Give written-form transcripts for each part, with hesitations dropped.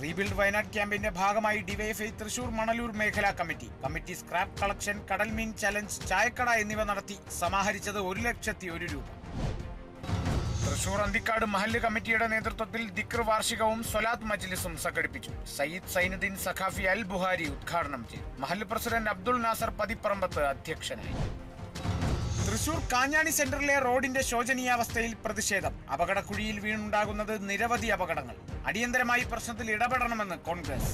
Rebuild Wayanad ക്യാമ്പിന്റെ ഭാഗമായി DYFI Thrissur Manalur മേഖലാ കമ്മിറ്റി സ്ക്രാപ്പ് കളക്ഷൻ, കടൽമീൻ ചലഞ്ച്, ചായക്കട എന്നിവ നടത്തി സമാഹരിച്ചത് 1,01,000 രൂപ. തൃശൂർ അന്തിക്കാട് മഹല്ല് കമ്മിറ്റിയുടെ നേതൃത്വത്തിൽ ദിക്ർ വാർഷികവും സ്വലാത്ത് മജ്ലിസും സംഘടിപ്പിച്ചു. സയ്യിദ് സൈനുദ്ദീൻ സഖാഫി അൽ ബുഹാരി ഉദ്ഘാടനം ചെയ്തു. മഹല്ല് പ്രസിഡന്റ് അബ്ദുൾ നാസർ പതിപ്പറമ്പത്ത് അധ്യക്ഷനായി. തൃശൂർ കാഞ്ഞാണി സെന്ററിലെ റോഡിന്റെ ശോചനീയാവസ്ഥയിൽ പ്രതിഷേധം. അപകടക്കുഴിയിൽ വീണുണ്ടാകുന്നത് നിരവധി അപകടങ്ങൾ. അടിയന്തരമായി പ്രശ്നത്തിൽ ഇടപെടണമെന്ന് കോൺഗ്രസ്.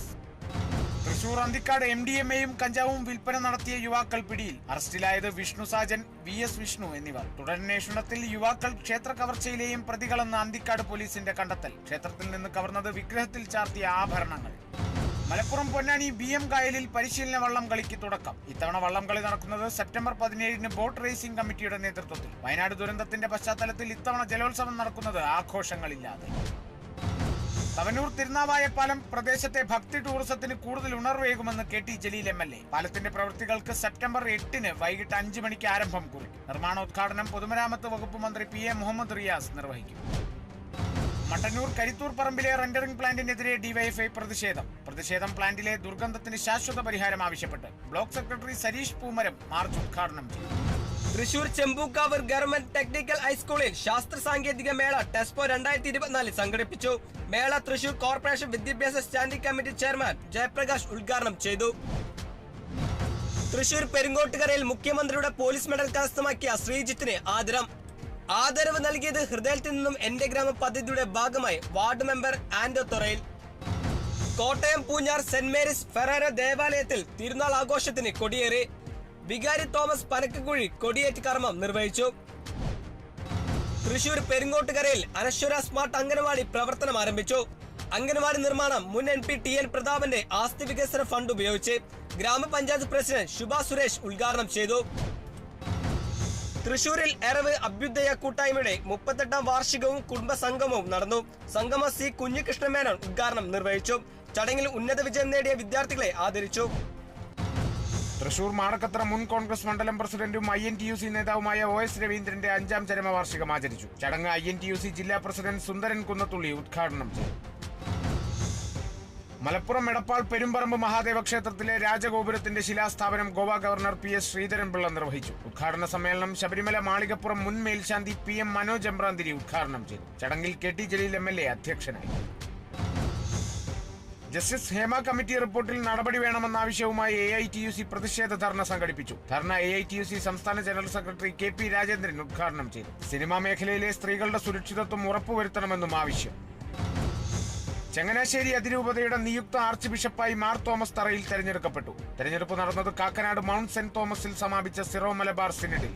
തൃശൂർ അന്തിക്കാട് MDMA-യും കഞ്ചാവും വിൽപ്പന നടത്തിയ യുവാക്കൾ പിടിയിൽ. അറസ്റ്റിലായത് വിഷ്ണു സാജൻ, VS വിഷ്ണു എന്നിവർ. തുടരന്വേഷണത്തിൽ യുവാക്കൾ ക്ഷേത്ര കവർച്ചയിലെയും പ്രതികളെന്ന് അന്തിക്കാട് പോലീസിന്റെ കണ്ടെത്തൽ. ക്ഷേത്രത്തിൽ നിന്ന് കവർന്നത് വിഗ്രഹത്തിൽ ചാർത്തിയ ആഭരണങ്ങൾ. മലപ്പുറം പൊന്നാനി BM കായലിൽ പരിശീലന വള്ളം കളിക്ക് തുടക്കം. ഇത്തവണ വള്ളം കളി നടക്കുന്നത് സെപ്റ്റംബർ 17-ന് ബോട്ട് റേസിംഗ് കമ്മിറ്റിയുടെ നേതൃത്വത്തിൽ. വയനാട് ദുരന്തത്തിന്റെ പശ്ചാത്തലത്തിൽ ഇത്തവണ ജലോത്സവം നടക്കുന്നത് ആഘോഷങ്ങളില്ലാതെ. തവനൂർ തിരുനാവായ പാലം പ്രദേശത്തെ ഭക്തി ടൂറിസത്തിന് കൂടുതൽ ഉണർവേകുമെന്ന് KT ജലീൽ MLA. പാലത്തിന്റെ പ്രവൃത്തികൾക്ക് സെപ്റ്റംബർ 8-ന് വൈകിട്ട് 5 മണിക്ക് ആരംഭം കുറിക്കും. നിർമ്മാണോദ്ഘാടനം പൊതുമരാമത്ത് വകുപ്പ് മന്ത്രി PA മുഹമ്മദ് റിയാസ് നിർവഹിക്കും. മട്ടന്നൂർ കരിത്തൂർ പറമ്പിലെ റെൻഡറിംഗ് പ്ലാന്റിനെതിരെ ഡിവൈഎഫ്ഐ പ്രതിഷേധം പ്ലാന്റിലെ ദുർഗന്ധത്തിന് ശാശ്വത പരിഹാരം ആവശ്യപ്പെട്ട് block secretary Sareesh Poomaram March ഉദ്ഘാടനം ചെയ്തു. തൃശൂർ ചെമ്പൂക്കാവൂർ ഗവൺമെന്റ് ടെക്നിക്കൽ ഹൈസ്കൂളിൽ ശാസ്ത്ര സാങ്കേതിക മേള ടെസ്പോ 2024 സംഘടിപ്പിച്ചു. മേള തൃശൂർ കോർപ്പറേഷൻ വിദ്യാഭ്യാസ സ്റ്റാൻഡിംഗ് കമ്മിറ്റി ചെയർമാൻ ജയപ്രകാശ് ഉദ്ഘാടനം ചെയ്തു. തൃശൂർ പെരിങ്ങോട്ടുകരയിൽ മുഖ്യമന്ത്രിയുടെ പോലീസ് മെഡൽ കരസ്ഥമാക്കിയ ശ്രീജിത്തിന് ആദരവ് നൽകിയത് ഹൃദയത്തിൽ നിന്നും എന്റെ ഗ്രാമം പദ്ധതിയുടെ ഭാഗമായി ward member Ando Thorayil. Kottayam Poonjar saint Mary's ഫെറേര ദേവാലയത്തിൽ തിരുനാൾ ആഘോഷത്തിന് കൊടിയേറി. വികാരി തോമസ് പനക്കുകുഴി കൊടിയേറ്റ് കർമ്മം നിർവഹിച്ചു. തൃശൂർ പെരിങ്ങോട്ടുകരയിൽ അനശ്വര സ്മാർട്ട് അംഗനവാടി പ്രവർത്തനം ആരംഭിച്ചു. അംഗനവാടി നിർമ്മാണം മുൻ MP TN പ്രതാപന്റെ ആസ്തി വികസന ഫണ്ട് ഉപയോഗിച്ച്. ഗ്രാമപഞ്ചായത്ത് പ്രസിഡന്റ് ശുഭ സുരേഷ് ഉദ്ഘാടനം ചെയ്തു. തൃശൂരിൽ എറവ് അഭ്യുദയ കൂട്ടായ്മയുടെ 38-ാം വാർഷികവും കുടുംബ സംഗമവും നടന്നു. സംഗമ C കുഞ്ഞികൃഷ്ണമേനോൻ ഉദ്ഘാടനം നിർവഹിച്ചു. ചടങ്ങിൽ ഉന്നത വിജയം നേടിയ വിദ്യാർത്ഥികളെ ആദരിച്ചു. തൃശൂർ മാടക്കത്ര മുൻ കോൺഗ്രസ് മണ്ഡലം പ്രസിഡന്റും INTUC നേതാവുമായ OS രവീന്ദ്രന്റെ 5ാം ചരമവാർഷികം ആചരിച്ചു. ചടങ്ങ് INTUC ജില്ലാ പ്രസിഡന്റ് സുന്ദരൻ കുന്നത്തുള്ളി ഉദ്ഘാടനം ചെയ്തു. മലപ്പുറം എടപ്പാൾ പെരുമ്പറമ്പ് മഹാദേവ ക്ഷേത്രത്തിലെ രാജഗോപുരത്തിന്റെ ശിലാസ്ഥാപനം ഗോവ ഗവർണർ PS ശ്രീധരൻപിള്ള നിർവഹിച്ചു. ഉദ്ഘാടന സമ്മേളനം ശബരിമല മാളികപ്പുറം മുൻ മേൽശാന്തി PM മനോജ് എമ്പ്രാന്തിരി ഉദ്ഘാടനം ചെയ്തു. ചടങ്ങിൽ KT ജലീൽ MLA അധ്യക്ഷനായി. ജസ്റ്റിസ് ഹേമ കമ്മിറ്റി റിപ്പോർട്ടിൽ നടപടി വേണമെന്ന ആവശ്യവുമായി AITUC പ്രതിഷേധ ധർണ സംഘടിപ്പിച്ചു. ധർണ AITUC സംസ്ഥാന ജനറൽ സെക്രട്ടറി KP രാജേന്ദ്രൻ ഉദ്ഘാടനം ചെയ്തു. സിനിമാ മേഖലയിലെ സ്ത്രീകളുടെ സുരക്ഷിതത്വം ഉറപ്പുവരുത്തണമെന്നും ആവശ്യം. ചങ്ങനാശ്ശേരി അതിരൂപതയുടെ നിയുക്ത ആർച്ച് ബിഷപ്പായി മാർ തോമസ് തറയിൽ തെരഞ്ഞെടുക്കപ്പെട്ടു. തെരഞ്ഞെടുപ്പ് നടന്നത് കാക്കനാട് മൗണ്ട് സെന്റ് തോമസിൽ സമാപിച്ച സിറോ മലബാർ സിനഡിൽ.